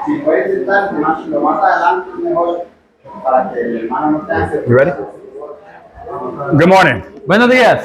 Si puedes sentar lo más adelante mejor para que el hermano no tenga que... You ready? Good morning. Buenos días.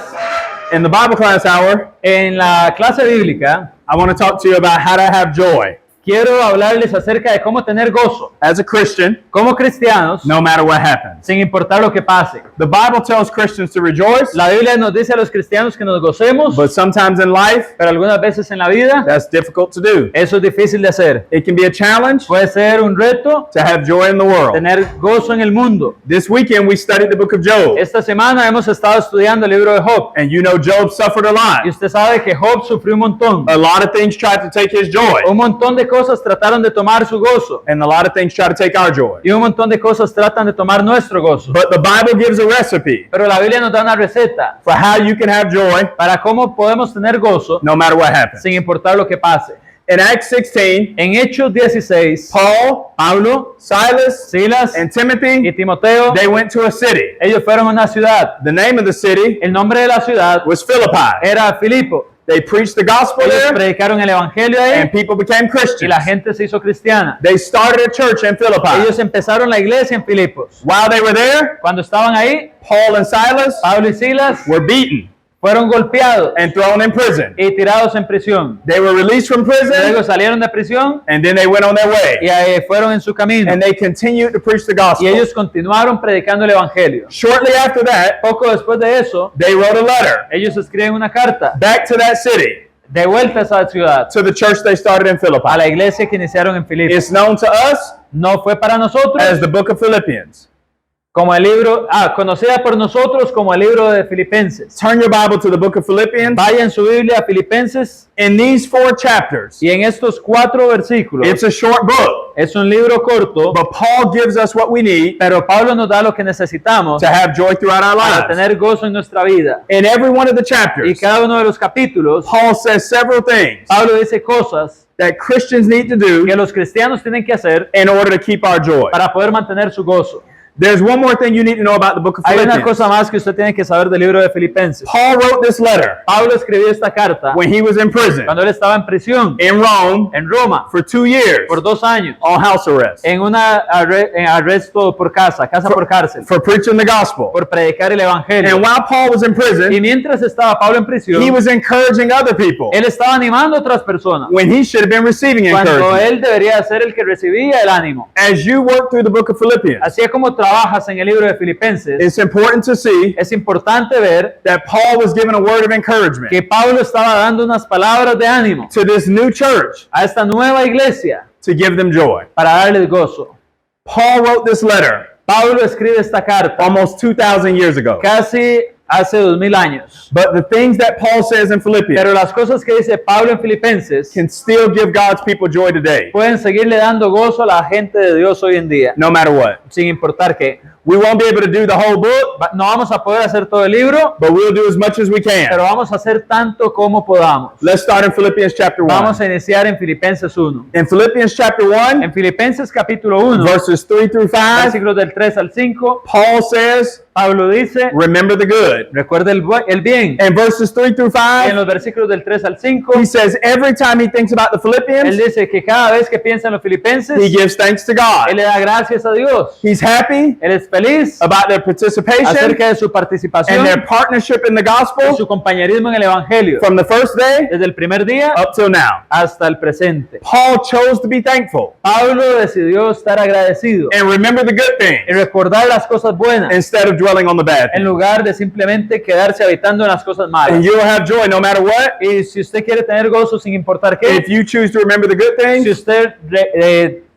In the Bible class hour, En la clase bíblica I want to talk to you about how to have joy. quiero hablarles acerca de cómo tener gozo As a Christian, como cristianos, no matter what happens. sin importar lo que pase. The Bible tells Christians to rejoice, La Biblia nos dice a los cristianos que nos gocemos, but sometimes in life, pero algunas veces en la vida that's difficult to do. eso es difícil de hacer. It can be a challenge Puede ser un reto to have joy in the world. tener gozo en el mundo. This weekend, we studied the book of Job. Esta semana hemos estado estudiando el libro de Job And you know Job suffered a y lot. usted sabe que Job sufrió un montón. A lot of things tried to take his joy. Un montón de cosas trataron de tomar su gozo And a lot of things try to take our joy. y un montón de cosas tratan de tomar nuestro gozo. But the Bible gives a recipe Pero la Biblia nos da una receta for how you can have joy para cómo podemos tener gozo no matter what happens. sin importar lo que pase. In Acts 16, En Hechos 16, Paul, Pablo, Silas, Silas and y Timothy, Timoteo, they went to a city. ellos fueron a una ciudad. The name of the city El nombre de la ciudad was Philippi. era Filipo. They preached the gospel Ellos there, predicaron el evangelio ahí and people became y Christians. la gente se hizo cristiana. They started a church in Philippi. Ellos empezaron la iglesia en Filipos. While they were there, Cuando estaban ahí, Paul and Silas Pablo y Silas were beaten fueron golpeados and thrown in prison. y tirados en prisión. They were released from prison, Luego salieron de prisión and then they went on their y way. fueron en su camino. And they continued to preach the Y gospel. ellos continuaron predicando el evangelio. Shortly after that, Poco después de eso, they wrote a letter ellos escriben una carta back to that city, de vuelta a esa ciudad, to the church they started in a Philippi. la iglesia que iniciaron en Filipos. It's known to us No fue para nosotros as the book of Philippians. como el libro, conocida por nosotros como el libro de Filipenses. Turn your Bible to the book of Philippians. Vaya en su Biblia a Filipenses In these 4 chapters, y en estos 4 versículos, it's a short book, es un libro corto, but Paul gives us what we need pero Pablo nos da lo que necesitamos to have joy throughout our para lives. tener gozo en nuestra vida. In every one of the Y chapters, cada uno de los capítulos, Paul says several things Pablo dice cosas that Christians need to do que los cristianos tienen que hacer in order to keep our joy. para poder mantener su gozo. There's one more thing you need to know about the book of Hay una Philippians. cosa más que usted tiene que saber del libro de Filipenses. Paul wrote this letter Pablo escribió esta carta when he was in prison cuando él estaba en prisión in Rome en Roma for 2 years por 2 años on house arrest en en arresto por casa por cárcel, for preaching the gospel. por predicar el And evangelio. while Paul was in Y prison, mientras estaba Pablo en prisión, he was encouraging other people él estaba animando a otras personas when he should have been receiving cuando encouragement. él debería ser el que recibía el ánimo. As you work through the book of Philippians, Así es como trabajas en el libro de Filipenses. it's important to see Es importante ver that Paul was given a word of encouragement que Pablo estaba dando unas palabras de ánimo to this new church a esta nueva iglesia to give them joy. para darles gozo. Paul wrote this letter Pablo escribe esta carta almost 2,000 years ago. casi hace 2000 años. But the things that Paul says in Philippians Pero las cosas que dice Pablo en Filipenses can still give God's people joy today, pueden seguirle dando gozo a la gente de Dios hoy en día, no matter what. sin importar qué. We won't be able to do the whole book, No vamos a poder hacer todo el libro, but we'll do as much as we pero can. vamos a hacer tanto como podamos. Let's start in Philippians chapter 1. Vamos a iniciar en Filipenses 1. In Philippians chapter 1, En Filipenses capítulo 1, verses 3 through 5, versículos del 3 al 5, Paul says, Pablo dice, remember the good. recuerda el bien. In verses 3 through Y en 5, los versículos del 3 al 5, he says every time he thinks about the él Philippians, dice que cada vez que piensa en los filipenses, he gives thanks to él God. le da gracias a Dios. He's happy Él es feliz about their participation acerca de su and participación their partnership in the y gospel su compañerismo en el evangelio from the first day desde el primer día up till now. hasta el presente. Paul chose to be thankful Pablo decidió estar agradecido and remember the good y things recordar las cosas buenas instead of dwelling on the bad en things. lugar de simplemente quedarse habitando en las cosas malas. And you will have joy no matter what Y si usted quiere tener gozo sin importar qué, if you choose to remember the good si things usted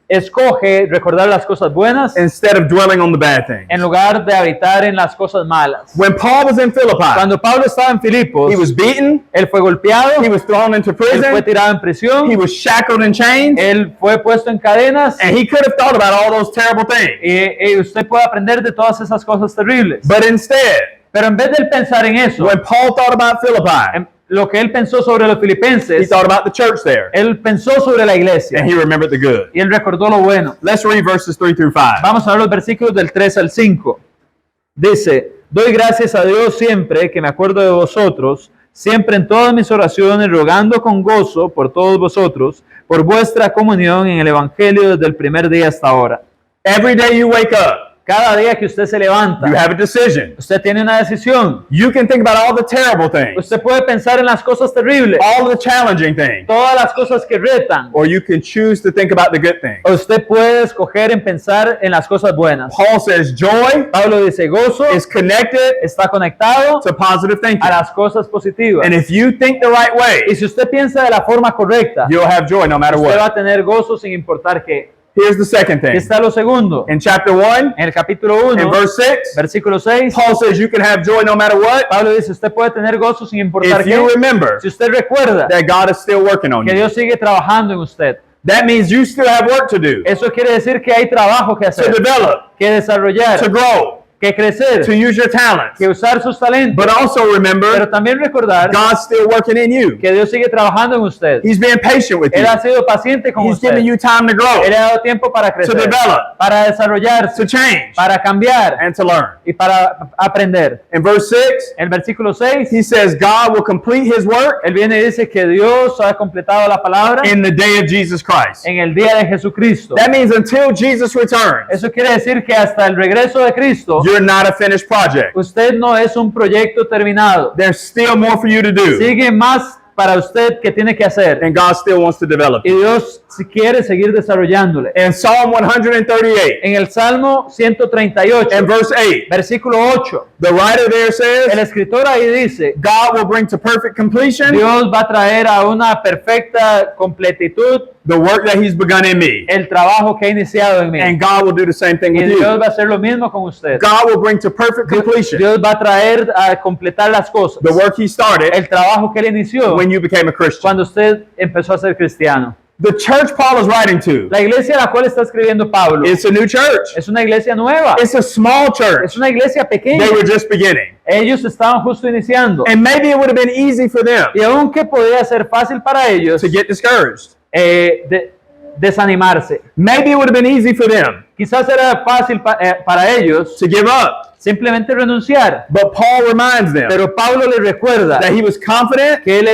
escoge recordar las cosas buenas instead of dwelling on the bad things. en lugar de habitar en las cosas malas. When Paul was in Philippi, Cuando Pablo estaba en Filipos, he was beaten, él fue golpeado, he was thrown into él fue prison, tirado en prisión, he was shackled in chains, él fue puesto en cadenas and he could have thought about all those terrible things. y usted puede aprender de todas esas cosas terribles. But instead, Pero en vez de él pensar en eso, when Paul thought about Philippi, lo que él pensó sobre los he filipenses, thought about the church there, él pensó sobre la iglesia and he remembered the good. y él recordó lo bueno. Let's read verses 3 through 5. Vamos a ver los versículos del 3 al 5. Dice, doy gracias a Dios siempre que me acuerdo de vosotros, siempre en todas mis oraciones, rogando con gozo por todos vosotros, por vuestra comunión en el Evangelio desde el primer día hasta ahora. Every day you wake up, Cada día que usted se levanta, you have a decision. usted tiene una decisión. You can think about all the terrible things, Usted puede pensar en las cosas terribles, all the challenging things, todas las cosas que retan. or you can choose to think about the good things. Usted puede escoger en pensar en las cosas buenas. Paul says joy Pablo dice, gozo is connected está conectado to positive thinking. a las cosas positivas. And if you think the right Y way, si usted piensa de la forma correcta, you'll have joy no matter usted va what. a tener gozo sin importar qué. Here's the second Aquí thing. está lo segundo. In chapter 1, En el capítulo in 1, verse 6, versículo 6, Paul says you can have joy no matter what Pablo dice, usted puede tener gozo sin importar if qué. you remember Si usted recuerda that God is still working on que you. Dios sigue trabajando en usted, That means you still have work to do, eso quiere decir que hay trabajo que to hacer, develop, que desarrollar, to grow, que crecer, to use your talents. que usar sus talentos. But also Pero remember, también recordar God's still working in you. que Dios sigue trabajando en usted. He's being patient with you. Él ha sido paciente con He's usted. giving you time to grow, Él le ha dado tiempo para crecer, develop, para desarrollarse, to change, para cambiar and to learn. y para aprender. In verse 6, El versículo 6, he says God will complete his work él viene y dice que Dios ha completado la palabra in the day of Jesus Christ. en el día de Jesucristo. That means until Jesus returns, Eso quiere decir que hasta el regreso de Cristo, you're not a finished project. usted no es un proyecto terminado. There's still more for you to do, Sigue más para usted que tiene que hacer. and God still wants to develop Y you. Dios si quiere seguir desarrollándole. In Psalm 138, En el Salmo 138, in verse 8, versículo 8, the writer there el says, escritor ahí dice, God will bring to perfect completion Dios va a traer a una perfecta completitud the work that he's begun in me. el trabajo que ha iniciado en mí. And God will do the same thing Y with Dios you. va a hacer lo mismo con usted. God will bring to perfect completion Dios va a traer a completar las cosas. the work he started El trabajo que él inició when you became a Christian. cuando usted empezó a ser cristiano. The church Paul is writing to, La iglesia a la cual está escribiendo Pablo it's a new church. es una iglesia nueva. It's a small church. Es una iglesia pequeña. They were just beginning. Ellos estaban justo iniciando. And maybe it would have been easy for them Y aunque podía ser fácil para ellos to get discouraged. desanimarse. Maybe it would have been easy for them Quizás era fácil para ellos to give up. simplemente renunciar. But Paul reminds them Pero Pablo les recuerda that he was confident que él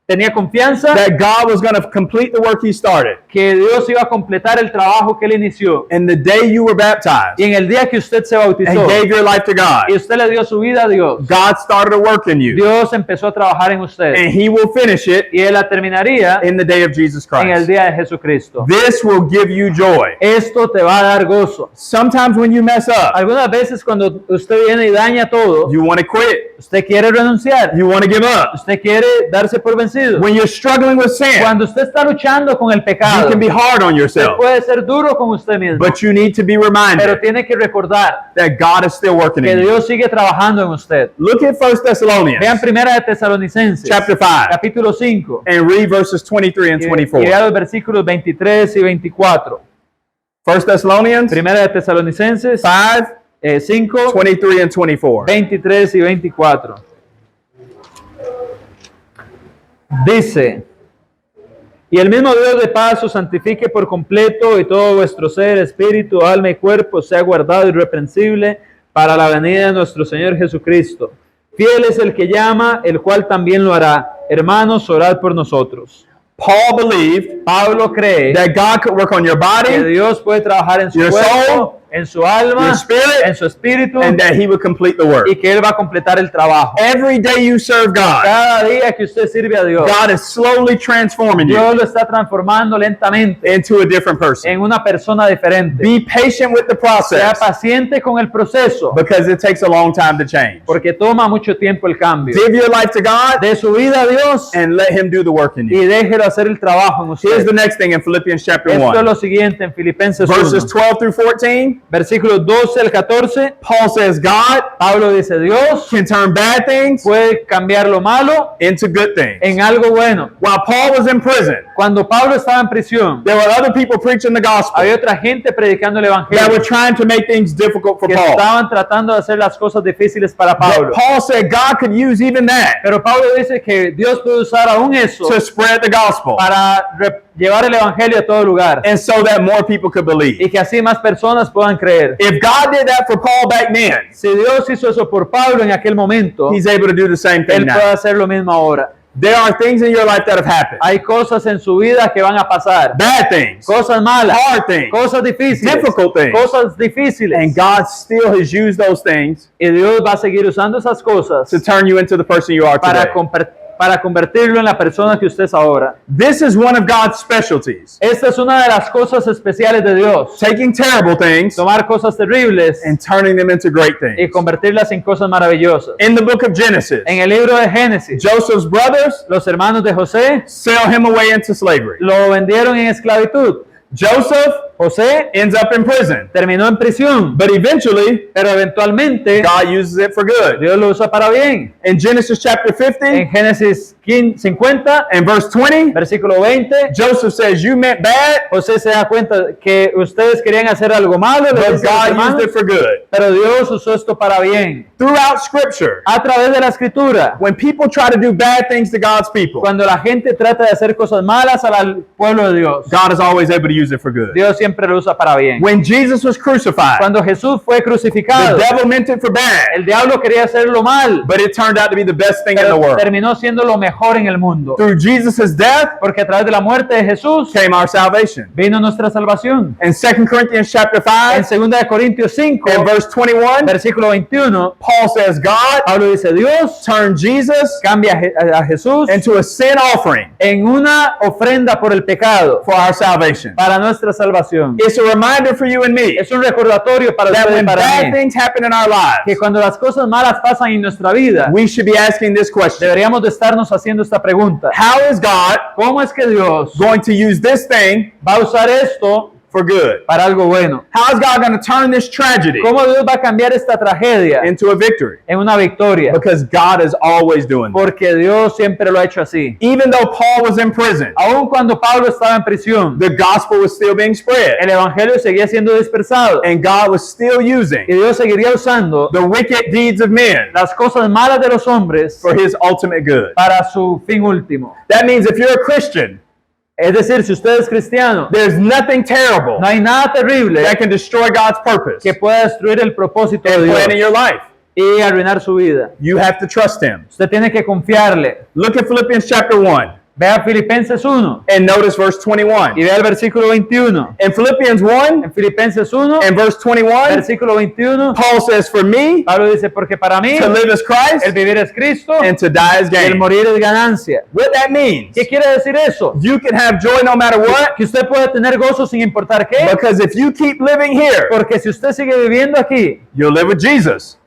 tenía confianza that God was going to complete the work he started. que Dios iba a completar el trabajo que él inició. And the day you were baptized Y en el día que usted se and bautizó gave your life to y God, usted le dio su vida a Dios, God started a work in you. Dios empezó a trabajar en usted And he will finish it y él la terminaría in the day of Jesus en el Christ. día de Jesucristo. This will give you joy. Esto te va a dar gozo. Sometimes when you mess up, Algunas veces cuando usted viene y daña todo, you want to quit. usted quiere renunciar, You want to give up. usted quiere darse por vencido. When you're struggling with sin, Cuando usted está luchando con el you pecado, can be hard on usted yourself. puede ser duro con usted mismo, But you need to be pero reminded tiene que recordar that God is still working que in you. Dios sigue trabajando en usted. Look at 1 Thessalonians Vean Primera de Tesalonicenses, chapter 5 capítulo 5, and read verses 23 and y 24. lea los versículos 23 y 24. 1 Thessalonians Primera de Tesalonicenses 5, 5, 23 and 24. 23 y 24. Dice, y el mismo Dios de paz os santifique por completo y todo vuestro ser, espíritu, alma y cuerpo sea guardado irreprensible para la venida de nuestro Señor Jesucristo. Fiel es el que llama, el cual también lo hará. Hermanos, orad por nosotros. Paul believed Pablo cree that God could work on your que body Dios puede trabajar en su Your cuerpo, soul, en su alma, your spirit, en su espíritu, and that he would complete the work. y que Él va a completar el trabajo. Every day you serve God, Cada día que usted sirve a Dios, God is slowly transforming Dios you lo está transformando lentamente into a different person. en una persona diferente. Be patient with the Sea process paciente con el proceso, because it takes a long time to change. porque toma mucho tiempo el cambio. Give your life to God De su vida a Dios and let him do the work in you. y déjelo hacer el trabajo en Here's usted. the next thing in Philippians chapter Esto es 1. lo siguiente en Filipenses Verses 1, 12 through 14, versículos 12 al 14. Paul says God Pablo dice, Dios can turn bad things puede cambiar lo malo into good things. en algo bueno. While Paul was in prison, Cuando Pablo estaba en prisión, there were other people preaching the gospel había otra gente predicando el that were evangelio trying to make things difficult for que Paul. estaban tratando de hacer las cosas difíciles para Pablo. But Paul said God could use even that Pero Pablo dice que Dios puede usar aún eso to spread the gospel para llevar el evangelio a todo lugar and so that more people could believe. y que así más personas puedan creer. If God did that for Paul back then, Si Dios hizo eso por Pablo en aquel momento, he's able to do the same thing Él puede now. hacer lo mismo ahora. There are things in your life that have happened. Hay cosas en su vida que van a pasar. Bad things. Cosas malas. Hard things. Cosas difíciles. Difficult things. Cosas difíciles. And God still has used those things Y Dios va a seguir usando esas cosas to turn you into the person you are today. para convertirlo en la persona que usted es ahora. This is one of God's specialties. Esta es una de las cosas especiales de Dios. Taking terrible things Tomar cosas terribles and turning them into great y things. convertirlas en cosas maravillosas. In the book of Genesis, En el libro de Génesis, Joseph's brothers los hermanos de José sell him away into slavery. lo vendieron en esclavitud. Joseph José ends up in prison, terminó en prisión, but eventually pero eventualmente God uses it for good. Dios lo usa para bien. In Genesis chapter 50 En Génesis 50, and verse 20, versículo 20, Joseph says, "You meant bad, José se da cuenta que ustedes querían hacer algo malo, le but dice a los God hermanos, used it for good." pero Dios usó esto para bien. Throughout Scripture, A través de la escritura, when people try to do bad things to God's people, cuando la gente trata de hacer cosas malas al pueblo de Dios, God is always able to use it for good. Dios siempre lo usa para bien. When Jesus was crucified, Cuando Jesús fue the crucificado, devil meant it for bad, el diablo quería hacerlo mal, but it turned out to be the best thing in the pero world. terminó siendo lo mejor en el mundo. Through Jesus' death Porque a través de la muerte de Jesús came our salvation. vino nuestra salvación. In 2 Corinthians chapter En 5 2 de Corintios 5, and verse 21, versículo 21, Paul says, God Pablo dice, Dios turned Jesus cambia a Jesús into a sin offering en una ofrenda por el pecado for our salvation. para nuestra salvación. It's a reminder for you and me Es un recordatorio para that usted y when para bad mí things happen in our que lives, cuando las cosas malas pasan en nuestra vida, we should be asking this question: deberíamos de estarnos haciendo esta pregunta. How is God ¿Cómo es que Dios going to use this thing va a usar esto for good? para algo bueno? How is God going to turn this tragedy ¿Cómo Dios va a cambiar esta tragedia into a victory? en una victoria? Because God is always doing that. Porque Dios siempre lo ha hecho así. Even though Paul was in prison, Aun cuando Pablo estaba en prisión, the gospel was still being spread, el evangelio seguía siendo dispersado and God was still y using Dios seguiría usando the wicked deeds of men las cosas malas de los hombres for his ultimate good. para su fin último. That means if you're a Christian, Es decir, si usted es cristiano, there's nothing terrible no hay nada terrible that can destroy God's purpose que pueda destruir el propósito de and Dios plan in your life. y arruinar su vida. You have to trust him. Usted tiene que confiarle. Look at Philippians chapter 1 Vea Filipenses 1 and notice verse y 21. vea el versículo 21. In Philippians 1 En Filipenses 1, and verse 21, versículo 21, Paul says, "For me, Pablo dice, porque para mí to live is Christ el vivir es Cristo and to die is y el gain." morir es ganancia. What that means, ¿Qué quiere decir eso? you can have joy no matter what, Que usted puede tener gozo sin importar qué, because if you keep living here, porque si usted sigue viviendo aquí, you'll live with Jesus.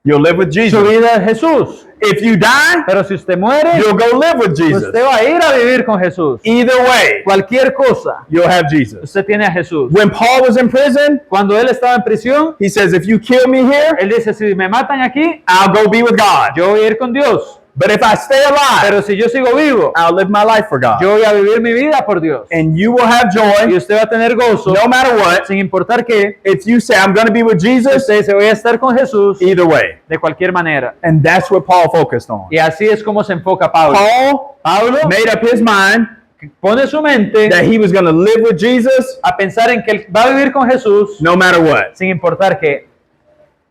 You'll live with su Jesus. vida es Jesús. If you die, Pero si usted muere, you'll go live with Jesus. usted va a ir a vivir con Jesús. Either way, Cualquier cosa, you'll have Jesus. usted tiene a Jesús. When Paul was in prison, Cuando él estaba en prisión, he says, "If you kill me here, él dice, si me matan aquí, I'll go be with God. yo voy a ir con Dios. But if I stay alive, Pero si yo sigo vivo, I'll live my life for God." yo voy a vivir mi vida por Dios. And you will have Y joy usted va a tener gozo, no matter what. sin importar qué. If you say, "I'm going to be with Jesus," Usted dice, voy a estar con Jesús either way. de cualquier manera. And that's what Paul focused on. Y así es como se enfoca Pablo. Paul made up his mind Pone su mente that he was going to live with Jesus a pensar en que él va a vivir con Jesús no matter what. sin importar qué.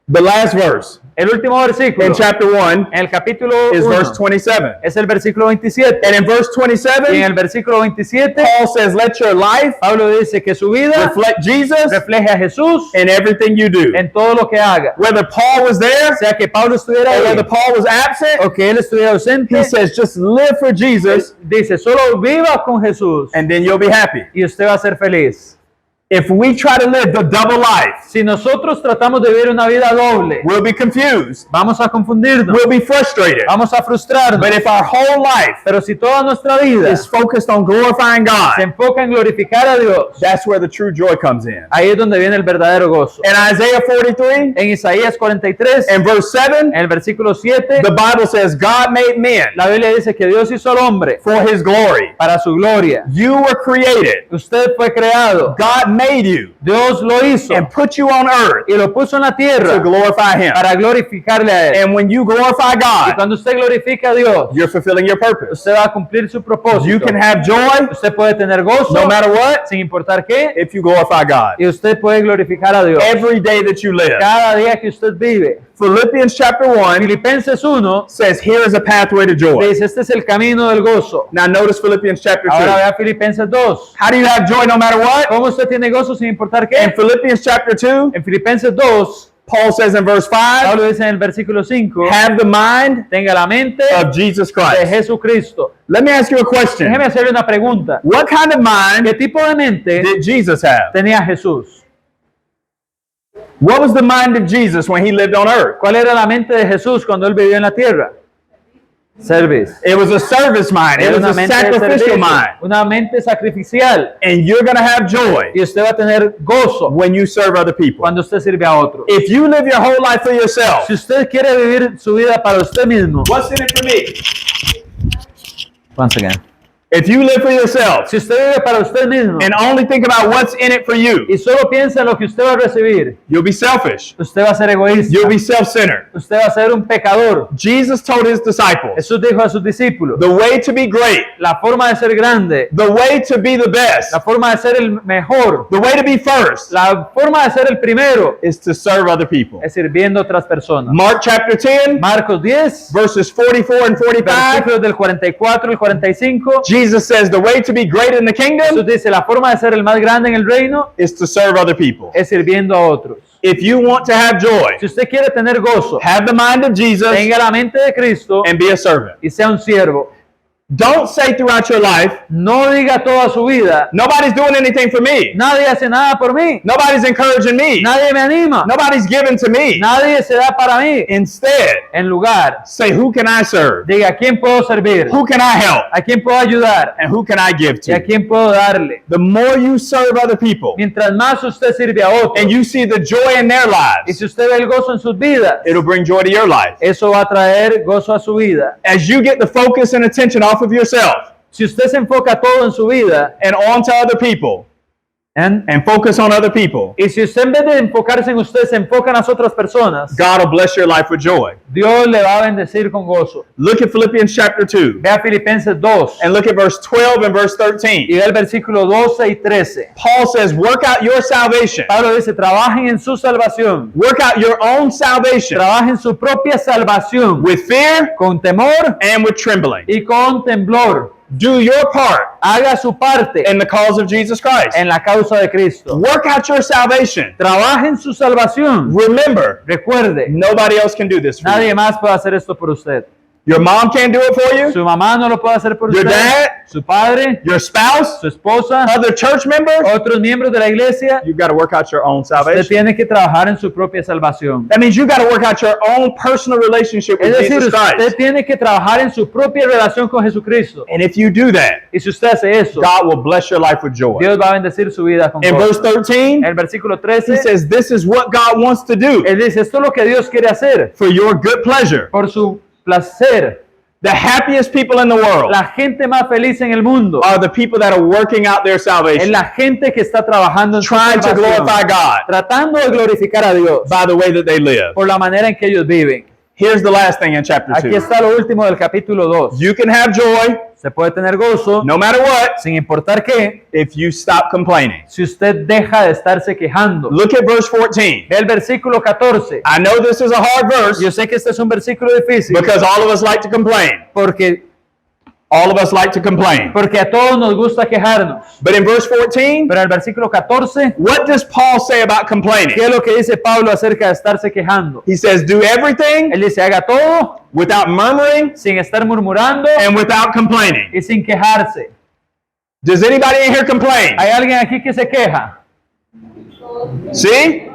The last verse El último versículo in chapter 1 en el capítulo is 1 verse 27. es el versículo 27. And in verse Y en 27, el versículo 27, Paul says, "Let your life Pablo dice que su vida reflect Jesus refleje a Jesús in everything you do." en todo lo que haga. Whether Paul was there Sea que Pablo estuviera or ahí whether Paul was absent, o que él estuviera ausente, he says, just live for Jesus dice, solo viva con Jesús and then you'll be happy. y usted va a ser feliz. If we try to live the double life, Si nosotros tratamos de vivir una vida doble, we'll be confused. vamos a confundirnos, We'll be frustrated. vamos a frustrarnos. But if our whole life Pero si toda nuestra vida is focused on glorifying se God, enfoca en glorificar a Dios, that's where the true joy comes in. ahí es donde viene el verdadero gozo. In Isaiah 43 En Isaías 43, and verse 7, en el versículo 7, the Bible says, God made men la Biblia dice que Dios hizo al hombre for his glory. para su gloria. You were created. Usted fue creado. God made made you Dios lo hizo and put you on earth y lo puso en la to tierra glorify Him. para glorificarle a Él. And when you glorify Y God, cuando usted glorifica a Dios, you're fulfilling your purpose. usted va a cumplir su propósito. You can have joy Usted puede tener gozo, no matter what sin importar qué, if you glorify God. y usted puede glorificar a Dios Every day that you live. cada día que usted vive. Philippians chapter 1 Filipenses 1 says, here is a pathway to joy. dice, este es el camino del gozo. Now notice Philippians chapter 2. Ahora vea Filipenses 2. How do you have joy no matter what? ¿Cómo usted tiene gozo sin importar qué? In Philippians chapter 2, En Filipenses 2, Paul says in verse 5, Pablo dice en el versículo 5, have the mind tenga la mente of Jesus de Christ. Jesucristo. Let me ask you a question. Déjeme hacerle una pregunta. What kind of mind ¿Qué tipo de mente did Jesus have? tenía Jesús? What was the mind of Jesus when he lived on earth? ¿Cuál era la mente de Jesús cuando él vivió en la tierra? Service. It was a service mind. It Era was una a mente de sacrificial servicio, mind. una mente sacrificial. And you're going to have joy Y usted va a tener gozo when you serve other people. cuando usted sirve a otros. If you live your whole life for yourself, Si usted quiere vivir su vida para usted mismo, what's in it for me? once again. If you live for yourself Si usted vive para usted mismo and only think about what's in it for you, y solo piensa en lo que usted va a recibir, you'll be selfish. usted va a ser egoísta. You'll be self-centered. Usted va a ser un pecador. Jesus told his disciples, Jesús dijo a sus discípulos, the way to be great, la forma de ser grande, the way to be the best, la forma de ser el mejor, the way to be first la forma de ser el primero is to serve other people. es sirviendo a otras personas. Mark chapter 10, Marcos 10, verses 44 and 45, versículos del 44 al 45, Jesus says the way to be great in the kingdom Jesús dice, la forma de ser el más grande en el reino is to serve other people. es sirviendo a otros. If you want to have joy, Si usted quiere tener gozo, have the mind of Jesus tenga la mente de Cristo and be a servant. y sea un siervo. Don't say throughout your life, No diga toda su vida, nobody's doing anything for me. nadie hace nada por mí, Nobody's encouraging me. nadie me anima, Nobody's giving to me. nadie se da para mí. Instead, En lugar, say, who can I serve? diga a quién puedo servir, Who can I help? a quién puedo ayudar And who can I give y a to? quién puedo darle. The more you serve other people Mientras más usted sirve a otros and you see the joy in their y lives, si usted ve el gozo en sus vidas, it'll bring joy to your life. eso va a traer gozo a su vida. As you get the focus and attention off of yourself Si usted se enfoca todo en su vida and onto other people and focus on other people, y si usted en vez de enfocarse en usted se enfoca en las otras personas, God will bless your life with joy. Dios le va a bendecir con gozo. Look at Philippians chapter 2 Vea Filipenses 2 and look at verse 12 and verse y 13. vea el versículo 12 y 13. Paul says, work out your salvation. Pablo dice, trabajen en su salvación, Work out your own salvation trabajen su propia salvación with fear con temor and with trembling. y con temblor. Do your part Haga su parte in the cause of Jesus Christ. en la causa de Cristo. Work out your salvation. Trabajen su salvación. Remember, Recuerde, nobody else can do this for nadie you. más puede hacer esto por usted. Your mom can't do it for you. Su mamá no lo puede hacer por Your usted. dad, Su padre, your spouse, su esposa, other church members. otros miembros de la iglesia. You've got to work out your own Usted salvation. tiene que trabajar en su propia salvación. That means you got to work out your own personal relationship Es with decir, Jesus usted Christ. tiene que trabajar en su propia relación con Jesucristo. And if you do that, Y si usted hace eso, God will bless your life with joy. Dios va a bendecir su vida con In verse gozo. 13, En el versículo he 13, says, this is what God wants to do él dice, esto es lo que Dios quiere hacer for your good pleasure. por su placer. The happiest people in the world La gente más feliz en el mundo are the people that are working out their es salvation, la gente que está trabajando en su trying to salvación, glorify God tratando de glorificar a Dios by the way that they live. por la manera en que ellos viven. Here's the last thing in chapter Aquí 2. está lo último del capítulo 2. You can have joy Se puede tener gozo no matter what sin importar qué, if you stop complaining. si usted deja de estarse quejando. Look at verse 14. Ve el versículo 14. I know this is a hard verse Yo sé que este es un versículo difícil because all of us like to complain. porque All of us like to complain. a todos nos gusta quejarnos. But in verse 14, Pero el versículo 14, what does Paul say about complaining? ¿qué es lo que dice Pablo acerca de estarse quejando? He says, do everything Él dice, haga todo without murmuring sin estar murmurando and without complaining. y sin quejarse. Does anybody in here complain? ¿Hay alguien aquí que se queja? See?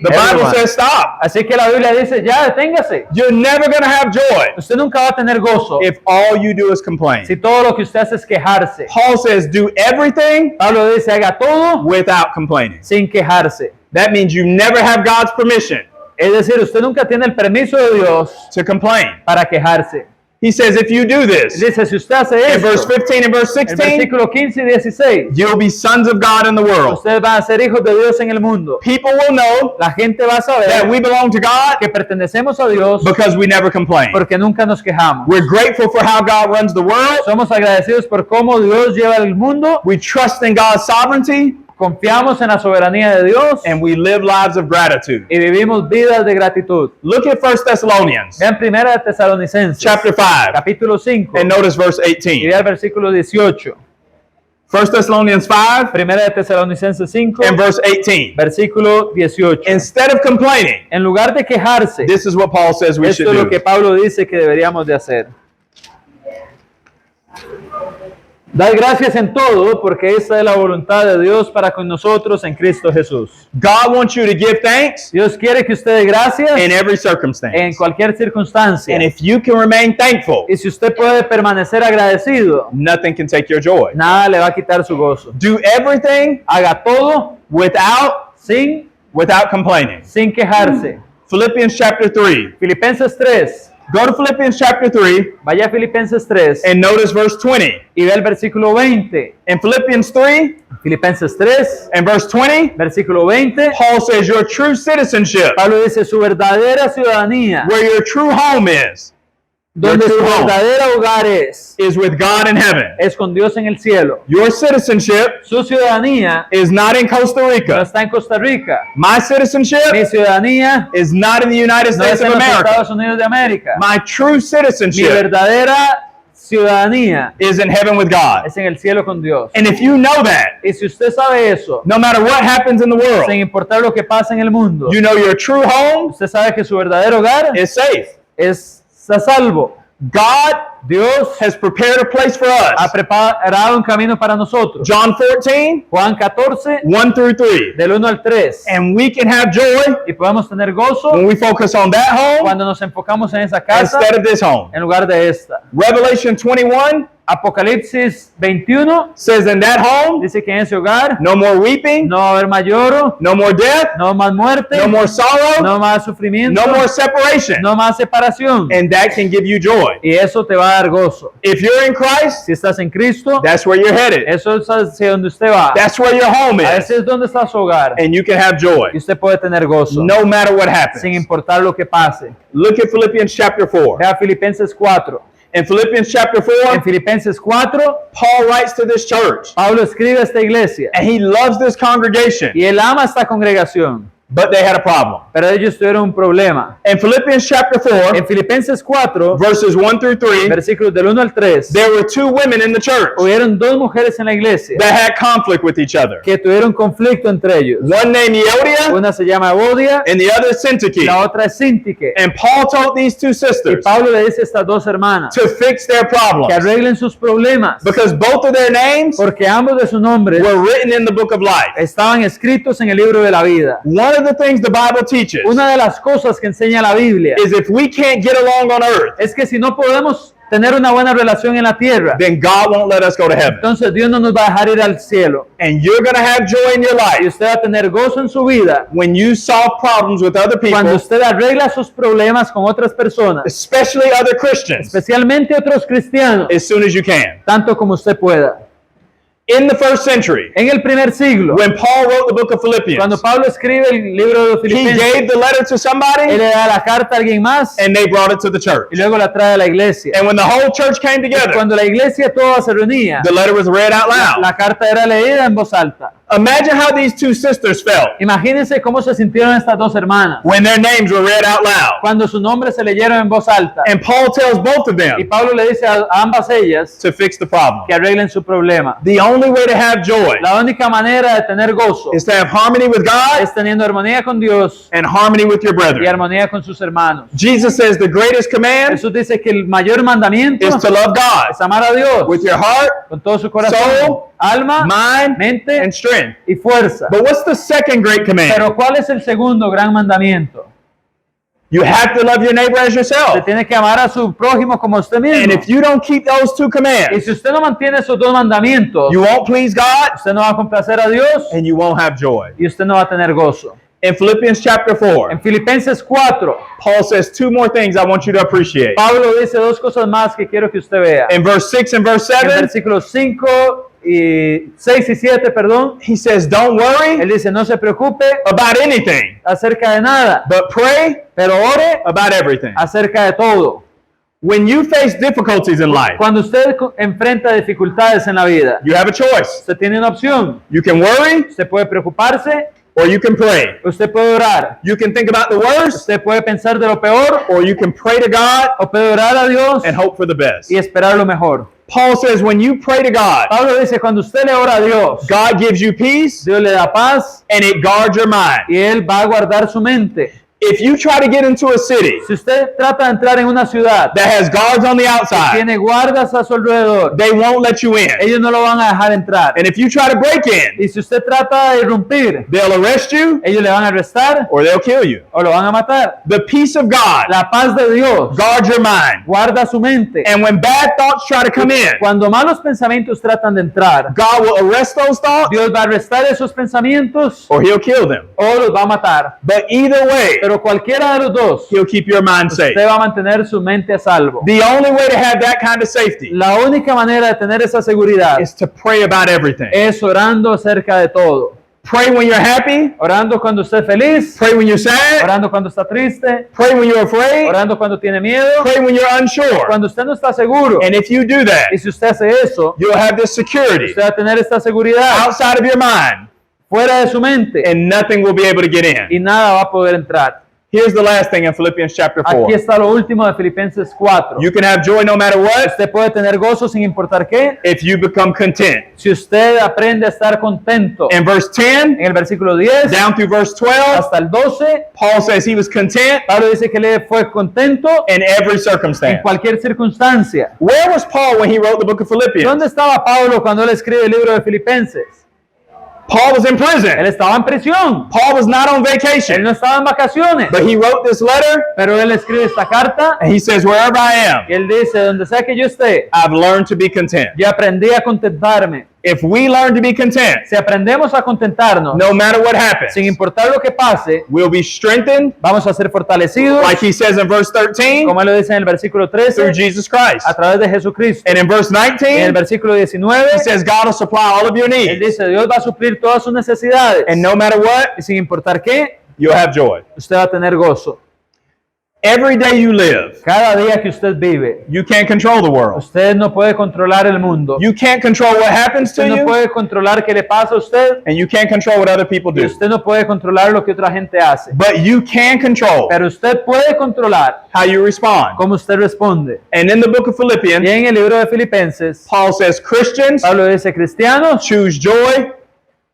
The Bible Everyone. says stop. Así que la Biblia dice, ya deténgase. You're never going to have joy Usted nunca va a tener gozo if all you do is complain. si todo lo que usted hace es quejarse. Paul says do everything Pablo dice, haga todo without complaining. sin quejarse. That means you never have God's permission Es decir, usted nunca tiene el permiso de Dios to complain. para quejarse. He says, if you do this, Dice, si usted hace in verse eso, 15 and verse en 16, versículo 15 y 16, you'll be sons of God in the world. ustedes van a ser hijos de Dios en el mundo. People will know La gente va a that saber we belong to God que pertenecemos a Dios because we never complain. porque nunca nos quejamos. We're grateful for how God runs the world. Somos agradecidos por cómo Dios lleva el mundo, We trust in God's sovereignty, confiamos en la soberanía de Dios and we live lives of gratitude. y vivimos vidas de gratitud. Look at 1 Thessalonians Vean Primera de Tesalonicenses, chapter 5 capítulo 5, and notice verse y 18. vea el versículo 18. 1 Thessalonians 5 Primera de Tesalonicenses 5, and verse 18. versículo 18. Instead of complaining, En lugar de quejarse, this is what Paul says we esto should es lo do. que Pablo dice que deberíamos de hacer. Dad gracias en todo, porque esa es la voluntad de Dios para con nosotros en Cristo Jesús. God wants you to give thanks Dios quiere que usted dé gracias in every en circumstance. cualquier circunstancia. And if you can remain thankful, Y si usted puede permanecer agradecido, nothing can take your joy. nada le va a quitar su gozo. Do everything Haga todo without complaining. sin quejarse. Philippians chapter 3. Filipenses 3. Go to Philippians chapter 3 Vaya a Filipenses 3 and notice verse 20. y ve el versículo 20. In Philippians 3 Filipenses 3, and verse 20, versículo 20. Paul says your true citizenship, Pablo dice su verdadera ciudadanía, where your true home is donde su true home verdadero hogar es with God in heaven. con Dios en el cielo. Your citizenship Su ciudadanía is not in Costa no Rica. está en Costa Rica. My citizenship Mi ciudadanía is not in the United no States es of en los America. Estados Unidos de América. My true Mi citizenship verdadera ciudadanía is in heaven with God. es en el cielo con Dios. And if you know that, Y si usted sabe eso, no matter what happens in the world, sin importar lo que pasa en el mundo, you know your true home usted sabe que su verdadero hogar is safe. está salvo. God Dios has prepared a place for ha us. preparado un camino para nosotros. John 14, Juan 14, 1 through 3. del 1 al 3. And we can have joy Y podemos tener gozo when we focus on that home cuando nos enfocamos en esa casa instead of this home. en lugar de esta. Revelation 21 Apocalipsis 21 says in that home, dice que en ese hogar no more weeping, no va a haber más lloro, no more death, no más muerte, no more sorrow, no más sufrimiento, no more separation. no más separación. And that can give you joy. Y eso te va a dar gozo. If you're in Christ, Si estás en Cristo, that's where you're headed. eso es hacia donde usted va. That's where your home A is. ese es donde está su hogar. And you can have joy Y usted puede tener gozo, no matter what sin happens. importar lo que pase. Look at Philippians chapter 4. Vea Filipenses 4. In Philippians chapter En 4, Filipenses 4, Paul writes to this church, Pablo escribe a esta iglesia and he loves this congregation, y él ama esta congregación, but they had a problem. pero ellos tuvieron un problema. In Philippians chapter 4, En Filipenses 4, verses 1 through 3, versículos del 1 al 3, there were two women in the church hubieron dos mujeres en la iglesia that had conflict with each other. que tuvieron conflicto entre ellos. One named Euodia Una se llama Evodia, and the other Syntyche. la otra es Sintique. And Paul told these two Y sisters Pablo le dice a estas dos hermanas to fix their que problems arreglen sus problemas, because both of their names porque ambos de sus nombres were written in the book of life. estaban escritos en el libro de la vida. One of the things the Bible teaches Una de las cosas que enseña la Biblia is if we can't get along on earth, es que si no podemos tener una buena relación en la tierra, then God won't let us go to heaven. entonces Dios no nos va a dejar ir al cielo. And you're going to have joy in your Y life usted va a tener gozo en su vida when you solve problems with other cuando people, usted arregla sus problemas con otras personas, especially other Christians, especialmente otros cristianos, as soon as you can. tanto como usted pueda. In the first century, En el primer siglo, when Paul wrote the book of cuando Philippians, Pablo escribe el libro de los he Filipenses, gave the letter to él somebody le da la carta a alguien más and they brought it to the church. y luego la trae a la iglesia. And when the whole church came together, Cuando la iglesia toda se reunía, the letter was read out loud. la carta era leída en voz alta. Imagine how these two sisters felt Imagínense cómo se sintieron estas dos hermanas when their names were read out loud. cuando sus nombres se leyeron en voz alta. And Paul tells both of Y them Pablo le dice a ambas ellas to fix the problem. que arreglen su problema. The only way to have joy La única manera de tener gozo is to have harmony with God es teniendo armonía con Dios and harmony with your y brethren. armonía con sus hermanos. Jesus says the greatest command Jesús dice que el mayor mandamiento is to love God es amar a Dios with your heart, con todo su corazón, soul, alma, mind, mente and strength. y fuerza. But what's the second great command? Pero ¿cuál es el segundo gran mandamiento? You have to love your neighbor as Usted yourself. tiene que amar a su prójimo como a usted And mismo. if you don't keep those two Y commands, si usted no mantiene esos dos mandamientos, you won't please God usted no va a complacer a Dios and you won't have joy. y usted no va a tener gozo. In Philippians chapter 4, En Filipenses 4, Paul says two more things I want you to appreciate. Pablo dice dos cosas más que quiero que usted vea. In verse 6 and verse En 7, versículos 5 y 6 y 7, perdón, he says, don't worry él dice, no se preocupe about anything, acerca de nada, but pray pero ore about everything. acerca de todo. When you face difficulties in life, Cuando usted enfrenta dificultades en la vida, you have a choice. usted tiene una opción. You can worry Usted puede preocuparse, or you can pray. usted puede orar, You can think about the worst usted puede pensar de lo peor or you can pray to God o puede orar a Dios and hope for the best. y esperar lo mejor. Paul says when you pray to God, Pablo dice, cuando usted le ora a Dios, God gives you peace Dios le da paz and it guards your mind. y Él va a guardar su mente. If you try to get into a city Si usted trata de entrar en una ciudad that has guards on the que outside, tiene guardas a su alrededor, they won't let you in. ellos no lo van a dejar entrar. And if you try to break in, Y si usted trata de irrumpir, they'll arrest you ellos le van a arrestar or they'll kill you. o lo van a matar. The peace of God La paz de Dios guards your mind. guarda su mente. And when bad thoughts try to come in, Cuando malos pensamientos tratan de entrar, God will arrest those thoughts Dios va a arrestar esos pensamientos or he'll kill them. o los va a matar. But either way, Pero cualquiera de los dos, he'll keep your mind safe. usted va a mantener su mente a salvo. The only way to have that kind of safety La única manera de tener esa seguridad is to pray about everything. es orando acerca de todo. Pray when you're happy, Orando cuando esté feliz, pray when you're sad, orando cuando está triste, pray when you're afraid, orando cuando tiene miedo, pray when you're unsure. cuando usted no está seguro. And if you do that, Y si usted hace eso, you'll have this security usted va a tener esta seguridad outside of your mind fuera de su mente and nothing will be able to get in. y nada va a poder entrar. Here's the last thing in Philippians chapter 4. Aquí está lo último de Filipenses 4. You can have joy no matter what Usted puede tener gozo sin importar qué, if you become content. si usted aprende a estar contento. In verse 10 En el versículo 10 down through verse 12, hasta el 12, Paul says he was content Pablo dice que le fue contento in every en circumstance. cualquier circunstancia. Where was Paul when he wrote the book of Philippians? ¿Dónde estaba Pablo cuando él escribe el libro de Filipenses? Paul was in Él prison. estaba en prisión. Paul was not on Él vacation. no estaba en vacaciones. But he wrote this letter Pero él escribe esta carta and he says, wherever I am, y él dice, donde sea que yo esté, I've learned to be content. yo aprendí a contentarme. If we learn to be content, Si aprendemos a contentarnos, no matter what happens, sin importar lo que pase, we'll be strengthened, vamos a ser fortalecidos, like he says in verse 13, como él lo dice en el versículo through 13, Jesus Christ. a través de Jesucristo. And in verse En el 19, versículo 19, he says God will supply all of your él needs. dice, Dios va a suplir todas sus necesidades. And no matter what, Y sin importar qué, you'll have joy. usted va a tener gozo. Every day you live, Cada día que usted vive, you can't control the world. usted no puede controlar el mundo. You can't control what happens to Usted no you, puede controlar qué le pasa a usted. and you can't control what other people Y do. usted no puede controlar lo que otra gente hace. But you can control Pero usted puede controlar how you respond. cómo usted responde. And in the book of Y Philippians, en el libro de Filipenses, Paul says Christians Pablo dice, cristianos, choose joy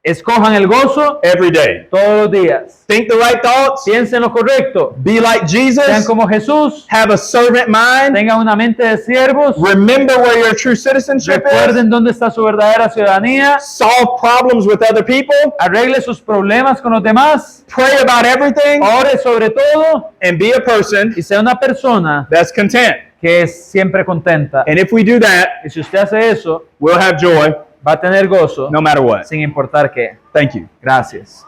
escojan el gozo every day. todos los días. Think the right thoughts, Piensen lo correcto. be like Sean Jesus, como Jesús. have a servant mind, Tengan una mente de siervos. remember where your true citizenship is, Recuerden dónde está su verdadera ciudadanía. solve problems with other people, Arregle sus problemas con los demás. pray about everything, Ore sobre todo. and be a person Y sea una persona that's content. que es siempre contenta. And if we do that, Y si usted hace eso, we'll have joy va a tener gozo no matter what. sin importar qué. Thank you. Gracias.